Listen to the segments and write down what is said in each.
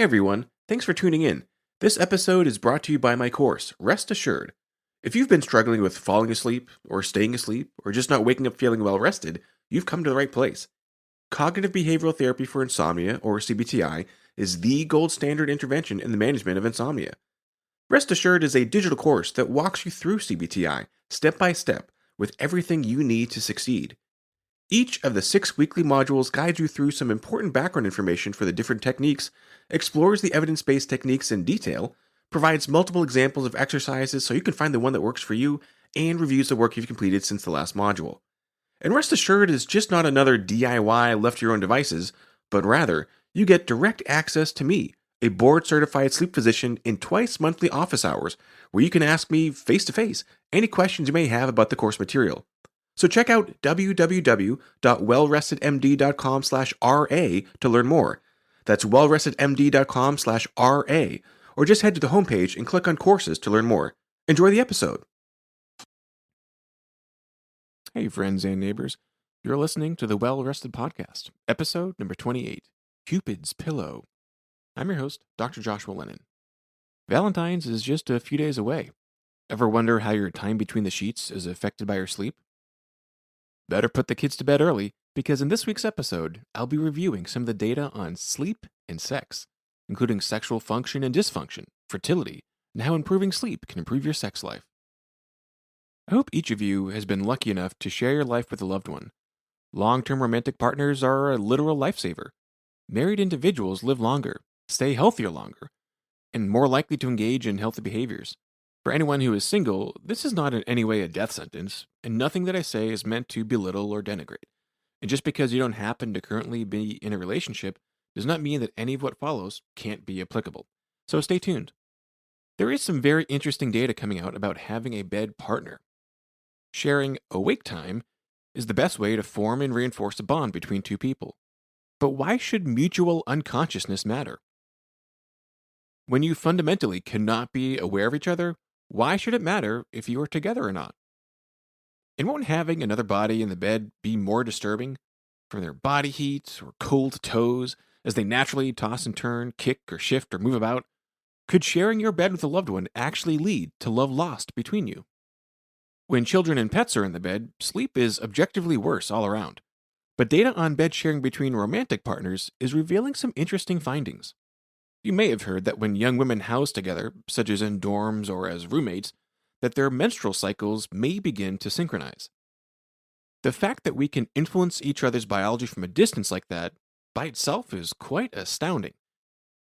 Hey everyone, thanks for tuning in. This episode is brought to you by my course, Rest Assured. If you've been struggling with falling asleep, or staying asleep, or just not waking up feeling well rested, you've come to the right place. Cognitive behavioral therapy for insomnia, or CBTI, is the gold standard intervention in the management of insomnia. Rest Assured is a digital course that walks you through CBTI, step by step, with everything you need to succeed. Each of the 6 weekly modules guides you through some important background information for the different techniques, explores the evidence based techniques in detail, provides multiple examples of exercises so you can find the one that works for you, and reviews the work you've completed since the last module. And Rest Assured is just not another DIY left to your own devices, but rather, you get direct access to me, a board certified sleep physician, in twice monthly office hours, where you can ask me face to face any questions you may have about the course material. So check out www.wellrestedmd.com/RA to learn more. That's wellrestedmd.com/RA, or just head to the homepage and click on courses to learn more. Enjoy the episode. Hey friends and neighbors, you're listening to the Well Rested Podcast, episode number 28, Cupid's Pillow. I'm your host, Dr. Joshua Lennon. Valentines is just a few days away. Ever wonder how your time between the sheets is affected by your sleep? Better put the kids to bed early, because in this week's episode, I'll be reviewing some of the data on sleep and sex, including sexual function and dysfunction, fertility, and how improving sleep can improve your sex life. I hope each of you has been lucky enough to share your life with a loved one. Long-term romantic partners are a literal lifesaver. Married individuals live longer, stay healthier longer, and more likely to engage in healthy behaviors. For anyone who is single, this is not in any way a death sentence, and nothing that I say is meant to belittle or denigrate. And just because you don't happen to currently be in a relationship does not mean that any of what follows can't be applicable. So stay tuned. There is some very interesting data coming out about having a bed partner. Sharing awake time is the best way to form and reinforce a bond between two people. But why should mutual unconsciousness matter? When you fundamentally cannot be aware of each other, why should it matter if you are together or not? And won't having another body in the bed be more disturbing? From their body heat or cold toes, as they naturally toss and turn, kick or shift or move about, could sharing your bed with a loved one actually lead to love lost between you? When children and pets are in the bed, sleep is objectively worse all around. But data on bed sharing between romantic partners is revealing some interesting findings. You may have heard that when young women house together, such as in dorms or as roommates, that their menstrual cycles may begin to synchronize. The fact that we can influence each other's biology from a distance like that, by itself, is quite astounding.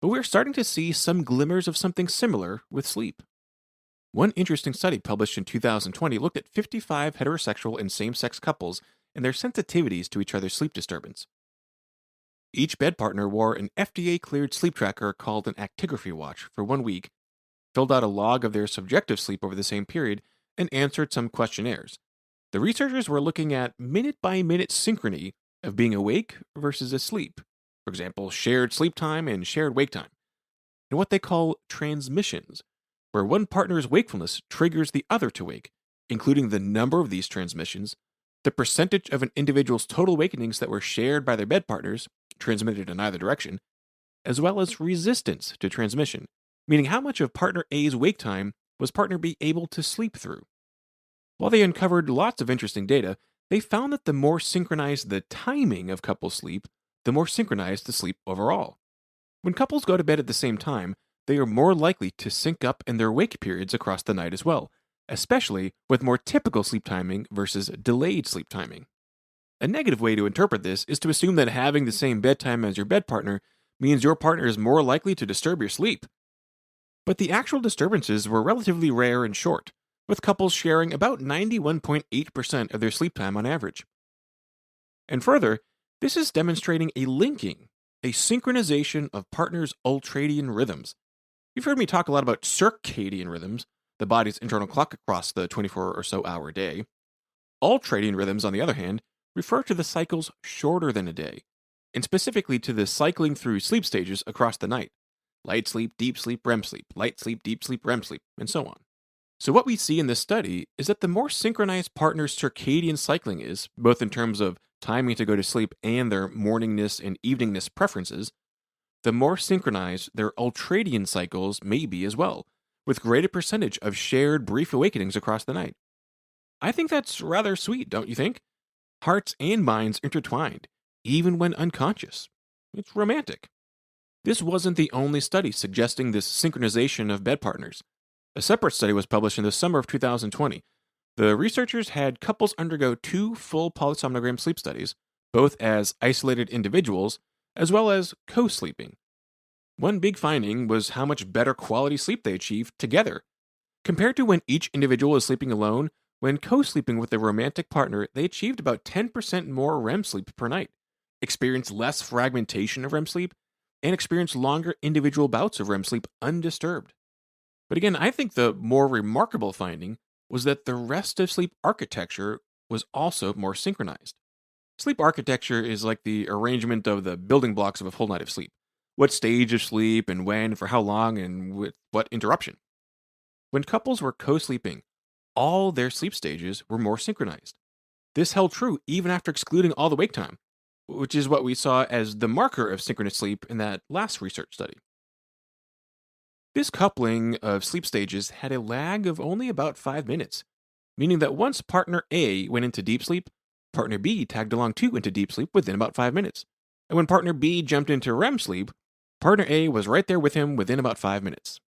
But we're starting to see some glimmers of something similar with sleep. One interesting study published in 2020 looked at 55 heterosexual and same-sex couples and their sensitivities to each other's sleep disturbance. Each bed partner wore an FDA-cleared sleep tracker called an actigraphy watch for 1 week, filled out a log of their subjective sleep over the same period, and answered some questionnaires. The researchers were looking at minute-by-minute synchrony of being awake versus asleep, for example, shared sleep time and shared wake time, and what they call transmissions, where one partner's wakefulness triggers the other to wake, including the number of these transmissions, the percentage of an individual's total awakenings that were shared by their bed partners, transmitted in either direction, as well as resistance to transmission, meaning how much of partner A's wake time was partner B able to sleep through. While they uncovered lots of interesting data, they found that the more synchronized the timing of couples' sleep, the more synchronized the sleep overall. When couples go to bed at the same time, they are more likely to sync up in their wake periods across the night as well, especially with more typical sleep timing versus delayed sleep timing. A negative way to interpret this is to assume that having the same bedtime as your bed partner means your partner is more likely to disturb your sleep. But the actual disturbances were relatively rare and short, with couples sharing about 91.8% of their sleep time on average. And further, this is demonstrating a linking, a synchronization of partners' ultradian rhythms. You've heard me talk a lot about circadian rhythms, the body's internal clock across the 24 or so hour day. Ultradian rhythms, on the other hand, refer to the cycles shorter than a day, and specifically to the cycling through sleep stages across the night. Light sleep, deep sleep, REM sleep, light sleep, deep sleep, REM sleep, and so on. So what we see in this study is that the more synchronized partners' circadian cycling is, both in terms of timing to go to sleep and their morningness and eveningness preferences, the more synchronized their ultradian cycles may be as well, with greater percentage of shared brief awakenings across the night. I think that's rather sweet, don't you think? Hearts and minds intertwined, even when unconscious. It's romantic. This wasn't the only study suggesting this synchronization of bed partners. A separate study was published in the summer of 2020. The researchers had couples undergo 2 full polysomnogram sleep studies, both as isolated individuals as well as co-sleeping. One big finding was how much better quality sleep they achieved together. Compared to when each individual was sleeping alone, when co-sleeping with a romantic partner, they achieved about 10% more REM sleep per night, experienced less fragmentation of REM sleep, and experienced longer individual bouts of REM sleep undisturbed. But again, I think the more remarkable finding was that the rest of sleep architecture was also more synchronized. Sleep architecture is like the arrangement of the building blocks of a full night of sleep. What stage of sleep and when, for how long, and with what interruption. When couples were co-sleeping, all their sleep stages were more synchronized. This held true even after excluding all the wake time, which is what we saw as the marker of synchronous sleep in that last research study. This coupling of sleep stages had a lag of only about 5 minutes, meaning that once partner A went into deep sleep, partner B tagged along too into deep sleep within about 5 minutes. And when partner B jumped into REM sleep, partner A was right there with him within about 5 minutes.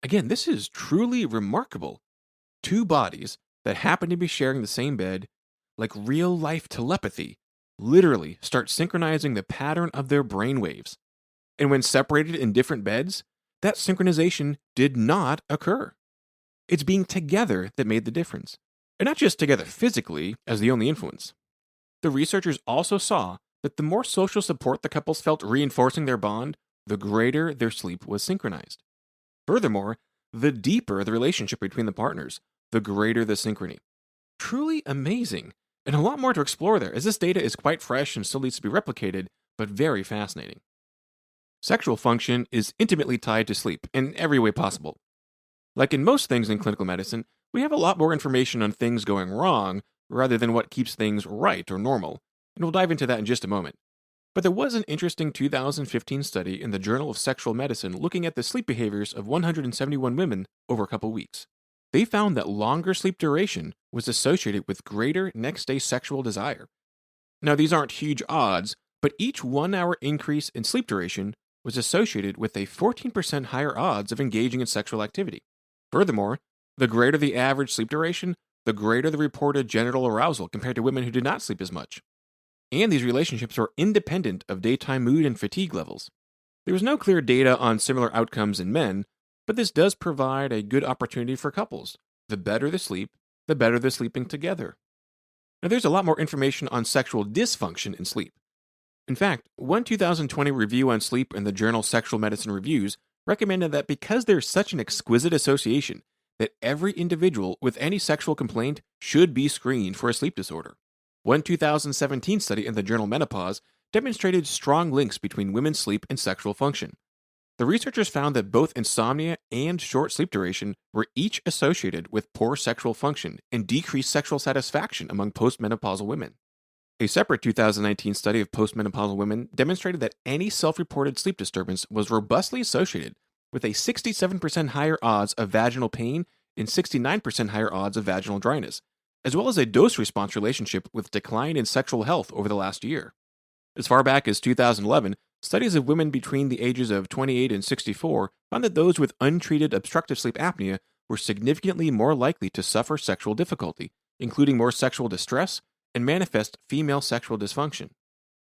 Again, this is truly remarkable. 2 bodies that happen to be sharing the same bed, like real-life telepathy, literally start synchronizing the pattern of their brain waves. And when separated in different beds, that synchronization did not occur. It's being together that made the difference, and not just together physically as the only influence. The researchers also saw that the more social support the couples felt reinforcing their bond, the greater their sleep was synchronized. Furthermore, the deeper the relationship between the partners, the greater the synchrony. Truly amazing, and a lot more to explore there, as this data is quite fresh and still needs to be replicated, but very fascinating. Sexual function is intimately tied to sleep in every way possible. Like in most things in clinical medicine, we have a lot more information on things going wrong rather than what keeps things right or normal, and we'll dive into that in just a moment. But there was an interesting 2015 study in the Journal of Sexual Medicine looking at the sleep behaviors of 171 women over a couple weeks. They found that longer sleep duration was associated with greater next-day sexual desire. Now, these aren't huge odds, but each 1-hour increase in sleep duration was associated with a 14% higher odds of engaging in sexual activity. Furthermore, the greater the average sleep duration, the greater the reported genital arousal compared to women who did not sleep as much. And these relationships were independent of daytime mood and fatigue levels. There was no clear data on similar outcomes in men, but this does provide a good opportunity for couples. The better the sleep, the better the sleeping together. Now, there's a lot more information on sexual dysfunction in sleep. In fact, one 2020 review on sleep in the journal Sexual Medicine Reviews recommended that because there's such an exquisite association, that every individual with any sexual complaint should be screened for a sleep disorder. One 2017 study in the journal Menopause demonstrated strong links between women's sleep and sexual function. The researchers found that both insomnia and short sleep duration were each associated with poor sexual function and decreased sexual satisfaction among postmenopausal women. A separate 2019 study of postmenopausal women demonstrated that any self-reported sleep disturbance was robustly associated with a 67% higher odds of vaginal pain and 69% higher odds of vaginal dryness, as well as a dose-response relationship with decline in sexual health over the last year. As far back as 2011, studies of women between the ages of 28 and 64 found that those with untreated obstructive sleep apnea were significantly more likely to suffer sexual difficulty, including more sexual distress and manifest female sexual dysfunction.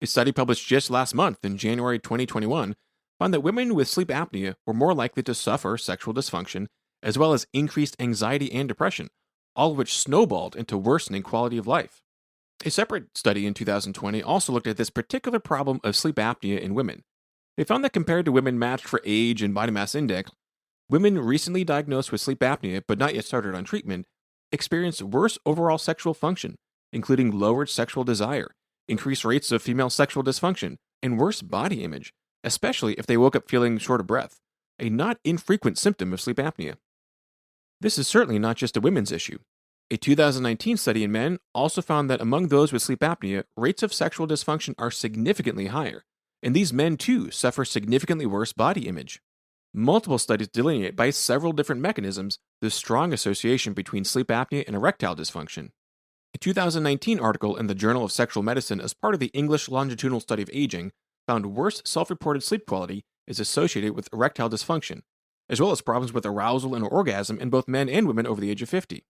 A study published just last month in January 2021 found that women with sleep apnea were more likely to suffer sexual dysfunction, as well as increased anxiety and depression, all of which snowballed into worsening quality of life. A separate study in 2020 also looked at this particular problem of sleep apnea in women. They found that compared to women matched for age and body mass index, women recently diagnosed with sleep apnea but not yet started on treatment experienced worse overall sexual function, including lowered sexual desire, increased rates of female sexual dysfunction, and worse body image, especially if they woke up feeling short of breath, a not infrequent symptom of sleep apnea. This is certainly not just a women's issue. A 2019 study in men also found that among those with sleep apnea, rates of sexual dysfunction are significantly higher, and these men too suffer significantly worse body image. Multiple studies delineate by several different mechanisms the strong association between sleep apnea and erectile dysfunction. A 2019 article in the Journal of Sexual Medicine as part of the English Longitudinal Study of Aging found worse self-reported sleep quality is associated with erectile dysfunction, as well as problems with arousal and orgasm in both men and women over the age of 50.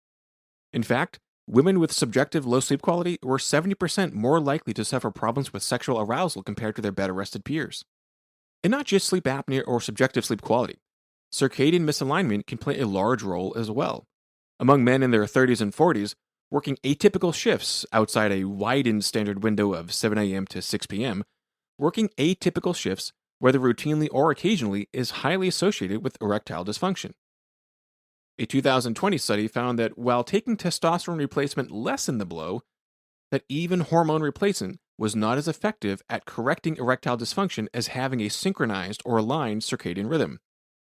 In fact, women with subjective low sleep quality were 70% more likely to suffer problems with sexual arousal compared to their better rested peers. And not just sleep apnea or subjective sleep quality. Circadian misalignment can play a large role as well. Among men in their 30s and 40s, working atypical shifts outside a widened standard window of 7 a.m. to 6 p.m., working atypical shifts, whether routinely or occasionally, is highly associated with erectile dysfunction. A 2020 study found that while taking testosterone replacement lessened the blow, that even hormone replacement was not as effective at correcting erectile dysfunction as having a synchronized or aligned circadian rhythm.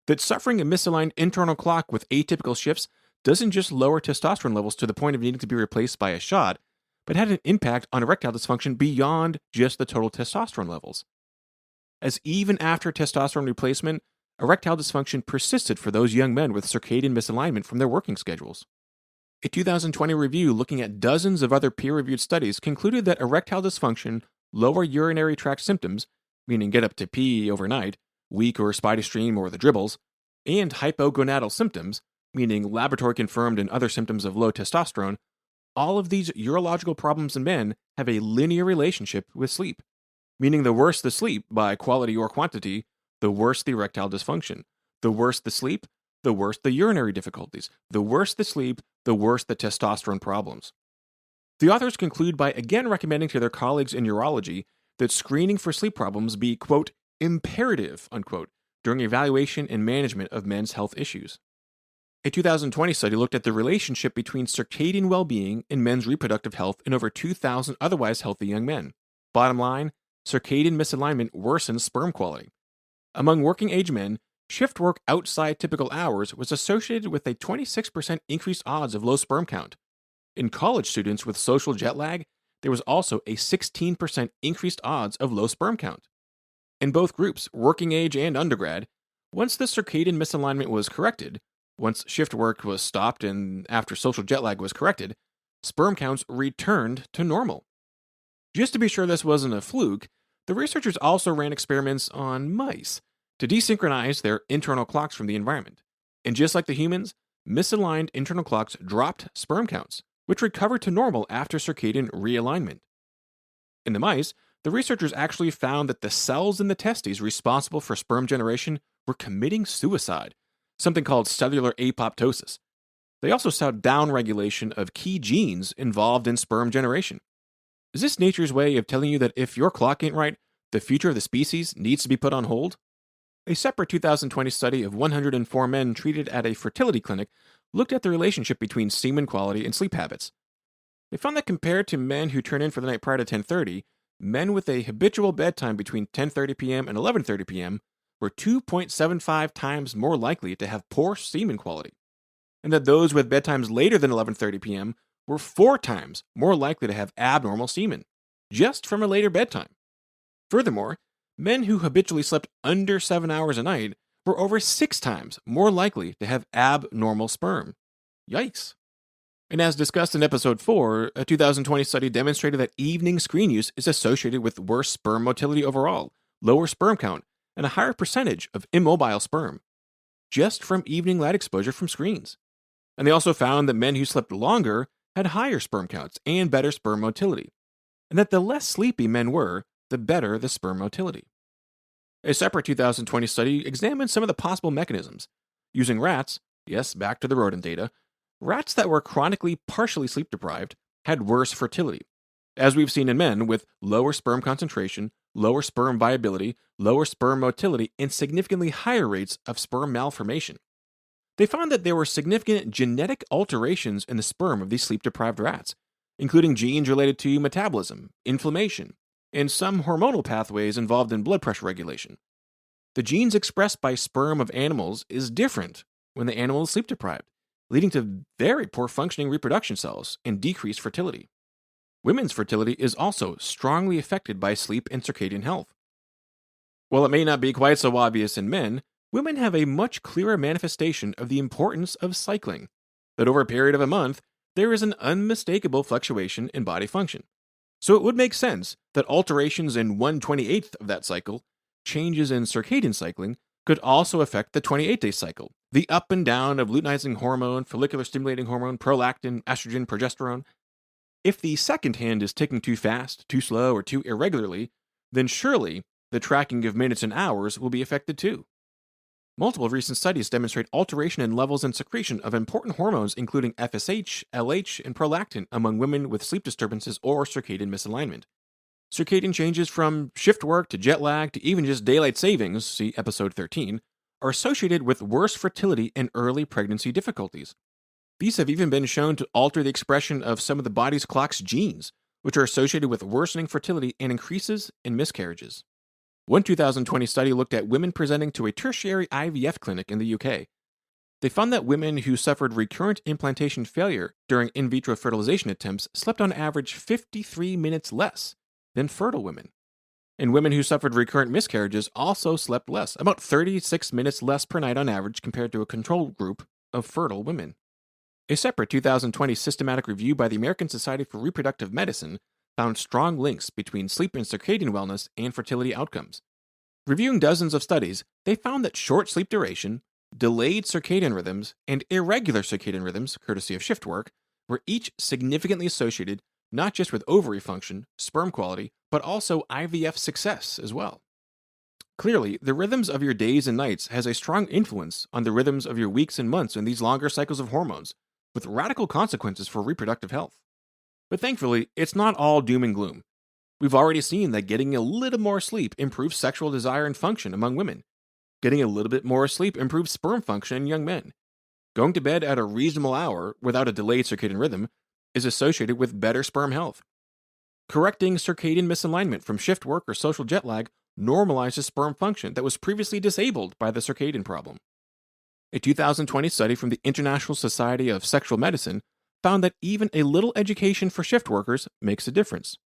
That suffering a misaligned internal clock with atypical shifts doesn't just lower testosterone levels to the point of needing to be replaced by a shot, but had an impact on erectile dysfunction beyond just the total testosterone levels. As even after testosterone replacement, erectile dysfunction persisted for those young men with circadian misalignment from their working schedules. A 2020 review looking at dozens of other peer-reviewed studies concluded that erectile dysfunction, lower urinary tract symptoms, meaning get up to pee overnight, weak or spotty stream or the dribbles, and hypogonadal symptoms, meaning laboratory-confirmed and other symptoms of low testosterone, all of these urological problems in men have a linear relationship with sleep, meaning the worse the sleep by quality or quantity, the worse the erectile dysfunction. The worse the sleep, the worse the urinary difficulties. The worse the sleep, the worse the testosterone problems. The authors conclude by again recommending to their colleagues in urology that screening for sleep problems be, quote, imperative, unquote, during evaluation and management of men's health issues. A 2020 study looked at the relationship between circadian well-being and men's reproductive health in over 2,000 otherwise healthy young men. Bottom line, circadian misalignment worsens sperm quality. Among working-age men, shift work outside typical hours was associated with a 26% increased odds of low sperm count. In college students with social jet lag, there was also a 16% increased odds of low sperm count. In both groups, working age and undergrad, once the circadian misalignment was corrected, once shift work was stopped and after social jet lag was corrected, sperm counts returned to normal. Just to be sure this wasn't a fluke, the researchers also ran experiments on mice to desynchronize their internal clocks from the environment. And just like the humans, misaligned internal clocks dropped sperm counts, which recovered to normal after circadian realignment. In the mice, the researchers actually found that the cells in the testes responsible for sperm generation were committing suicide, something called cellular apoptosis. They also saw downregulation of key genes involved in sperm generation. Is this nature's way of telling you that if your clock ain't right, the future of the species needs to be put on hold? A separate 2020 study of 104 men treated at a fertility clinic looked at the relationship between semen quality and sleep habits. They found that compared to men who turn in for the night prior to 10:30, men with a habitual bedtime between 10:30 p.m. and 11:30 p.m. were 2.75 times more likely to have poor semen quality, and that those with bedtimes later than 11:30 p.m. were 4 times more likely to have abnormal semen, just from a later bedtime. Furthermore, men who habitually slept under 7 hours a night were over 6 times more likely to have abnormal sperm. Yikes. And as discussed in episode 4, a 2020 study demonstrated that evening screen use is associated with worse sperm motility overall, lower sperm count, and a higher percentage of immobile sperm, just from evening light exposure from screens. And they also found that men who slept longer had higher sperm counts and better sperm motility, and that the less sleepy men were, the better the sperm motility. A separate 2020 study examined some of the possible mechanisms. Using rats, yes, back to the rodent data, rats that were chronically partially sleep deprived had worse fertility, as we've seen in men with lower sperm concentration, lower sperm viability, lower sperm motility, and significantly higher rates of sperm malformation. They found that there were significant genetic alterations in the sperm of these sleep-deprived rats, including genes related to metabolism, inflammation, and some hormonal pathways involved in blood pressure regulation. The genes expressed by sperm of animals is different when the animal is sleep-deprived, leading to very poor functioning reproduction cells and decreased fertility. Women's fertility is also strongly affected by sleep and circadian health. While it may not be quite so obvious in men, women have a much clearer manifestation of the importance of cycling. That over a period of a month, there is an unmistakable fluctuation in body function. So it would make sense that alterations in 1/28th of that cycle, changes in circadian cycling, could also affect the 28-day cycle, the up and down of luteinizing hormone, follicular stimulating hormone, prolactin, estrogen, progesterone. If the second hand is ticking too fast, too slow, or too irregularly, then surely the tracking of minutes and hours will be affected too. Multiple recent studies demonstrate alteration in levels and secretion of important hormones including FSH, LH, and prolactin among women with sleep disturbances or circadian misalignment. Circadian changes from shift work to jet lag to even just daylight savings, see episode 13, are associated with worse fertility and early pregnancy difficulties. These have even been shown to alter the expression of some of the body's clock's genes, which are associated with worsening fertility and increases in miscarriages. One 2020 study looked at women presenting to a tertiary IVF clinic in the UK. They found that women who suffered recurrent implantation failure during in vitro fertilization attempts slept on average 53 minutes less than fertile women. And women who suffered recurrent miscarriages also slept less, about 36 minutes less per night on average compared to a control group of fertile women. A separate 2020 systematic review by the American Society for Reproductive Medicine found strong links between sleep and circadian wellness and fertility outcomes. Reviewing dozens of studies, they found that short sleep duration, delayed circadian rhythms, and irregular circadian rhythms, courtesy of shift work, were each significantly associated not just with ovary function, sperm quality, but also IVF success as well. Clearly, the rhythms of your days and nights has a strong influence on the rhythms of your weeks and months in these longer cycles of hormones, with radical consequences for reproductive health. But thankfully, it's not all doom and gloom. We've already seen that getting a little more sleep improves sexual desire and function among women. Getting a little bit more sleep improves sperm function in young men. Going to bed at a reasonable hour without a delayed circadian rhythm is associated with better sperm health. Correcting circadian misalignment from shift work or social jet lag normalizes sperm function that was previously disabled by the circadian problem. A 2020 study from the International Society of Sexual Medicine found that even a little education for shift workers makes a difference.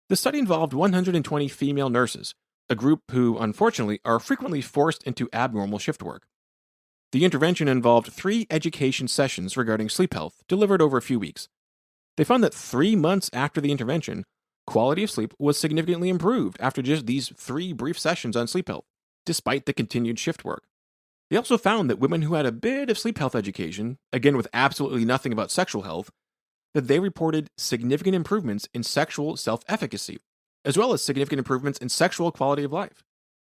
The study involved 120 female nurses, a group who, unfortunately, are frequently forced into abnormal shift work. The intervention involved 3 education sessions regarding sleep health delivered over a few weeks. They found that 3 months after the intervention, quality of sleep was significantly improved after just these 3 brief sessions on sleep health, despite the continued shift work. They also found that women who had a bit of sleep health education, again with absolutely nothing about sexual health, that they reported significant improvements in sexual self-efficacy, as well as significant improvements in sexual quality of life.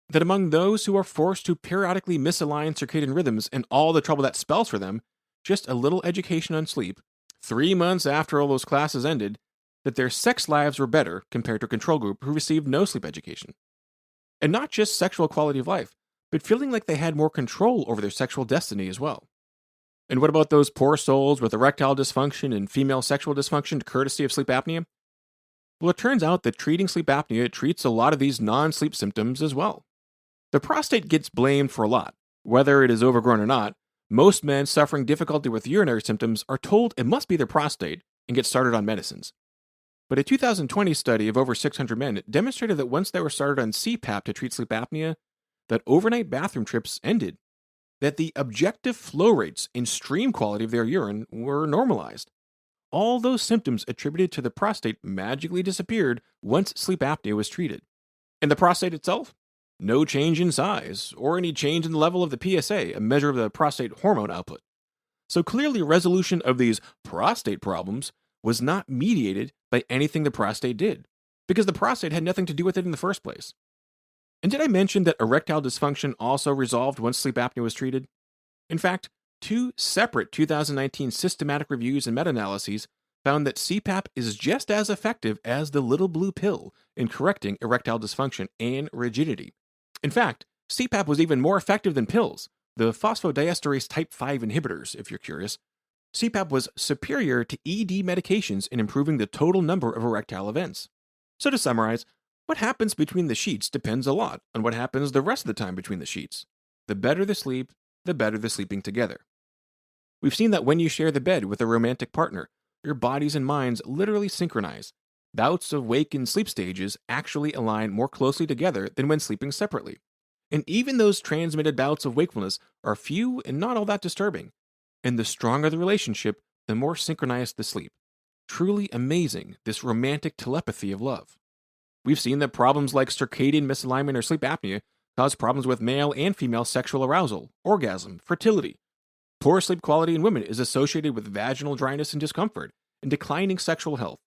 That among those who are forced to periodically misalign circadian rhythms and all the trouble that spells for them, just a little education on sleep, 3 months after all those classes ended, that their sex lives were better compared to a control group who received no sleep education. And not just sexual quality of life, but feeling like they had more control over their sexual destiny as well. And what about those poor souls with erectile dysfunction and female sexual dysfunction courtesy of sleep apnea? Well, it turns out that treating sleep apnea treats a lot of these non-sleep symptoms as well. The prostate gets blamed for a lot. Whether it is overgrown or not, most men suffering difficulty with urinary symptoms are told it must be their prostate and get started on medicines. But a 2020 study of over 600 men demonstrated that once they were started on CPAP to treat sleep apnea, that overnight bathroom trips ended, that the objective flow rates and stream quality of their urine were normalized. All those symptoms attributed to the prostate magically disappeared once sleep apnea was treated. And the prostate itself? No change in size, or any change in the level of the PSA, a measure of the prostate hormone output. So clearly resolution of these prostate problems was not mediated by anything the prostate did, because the prostate had nothing to do with it in the first place. And did I mention that erectile dysfunction also resolved once sleep apnea was treated? In fact, 2 separate 2019 systematic reviews and meta-analyses found that CPAP is just as effective as the little blue pill in correcting erectile dysfunction and rigidity. In fact, CPAP was even more effective than pills, the phosphodiesterase type 5 inhibitors, if you're curious. CPAP was superior to ED medications in improving the total number of erectile events. So to summarize, what happens between the sheets depends a lot on what happens the rest of the time between the sheets. The better the sleep, the better the sleeping together. We've seen that when you share the bed with a romantic partner, your bodies and minds literally synchronize. Bouts of wake and sleep stages actually align more closely together than when sleeping separately. And even those transmitted bouts of wakefulness are few and not all that disturbing. And the stronger the relationship, the more synchronized the sleep. Truly amazing, this romantic telepathy of love. We've seen that problems like circadian misalignment or sleep apnea cause problems with male and female sexual arousal, orgasm, fertility. Poor sleep quality in women is associated with vaginal dryness and discomfort, and declining sexual health.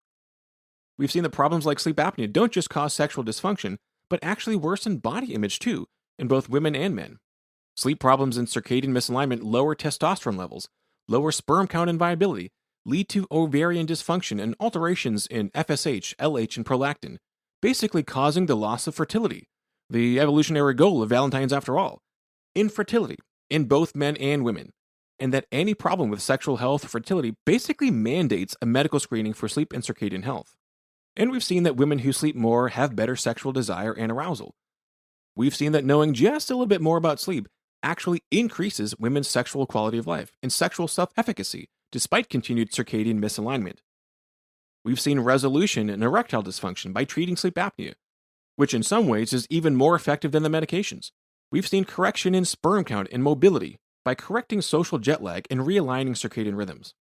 We've seen that problems like sleep apnea don't just cause sexual dysfunction, but actually worsen body image too, in both women and men. Sleep problems and circadian misalignment lower testosterone levels, lower sperm count and viability, lead to ovarian dysfunction and alterations in FSH, LH, and prolactin, basically causing the loss of fertility, the evolutionary goal of Valentines after all, infertility in both men and women, and that any problem with sexual health or fertility basically mandates a medical screening for sleep and circadian health. And we've seen that women who sleep more have better sexual desire and arousal. We've seen that knowing just a little bit more about sleep actually increases women's sexual quality of life and sexual self-efficacy, despite continued circadian misalignment. We've seen resolution in erectile dysfunction by treating sleep apnea, which in some ways is even more effective than the medications. We've seen correction in sperm count and mobility by correcting social jet lag and realigning circadian rhythms.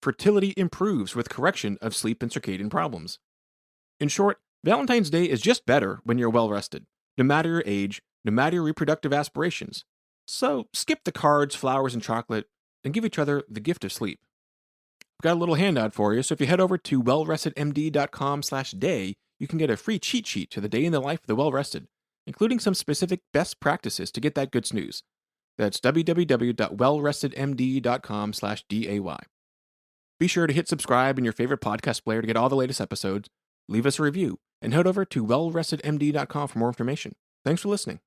Fertility improves with correction of sleep and circadian problems. In short, Valentine's Day is just better when you're well rested, no matter your age, no matter your reproductive aspirations. So skip the cards, flowers, and chocolate, and give each other the gift of sleep. I've got a little handout for you, so if you head over to wellrestedmd.com/day, you can get a free cheat sheet to the day in the life of the well-rested, including some specific best practices to get that good snooze. That's www.wellrestedmd.com/day. Be sure to hit subscribe in your favorite podcast player to get all the latest episodes, leave us a review, and head over to wellrestedmd.com for more information. Thanks for listening.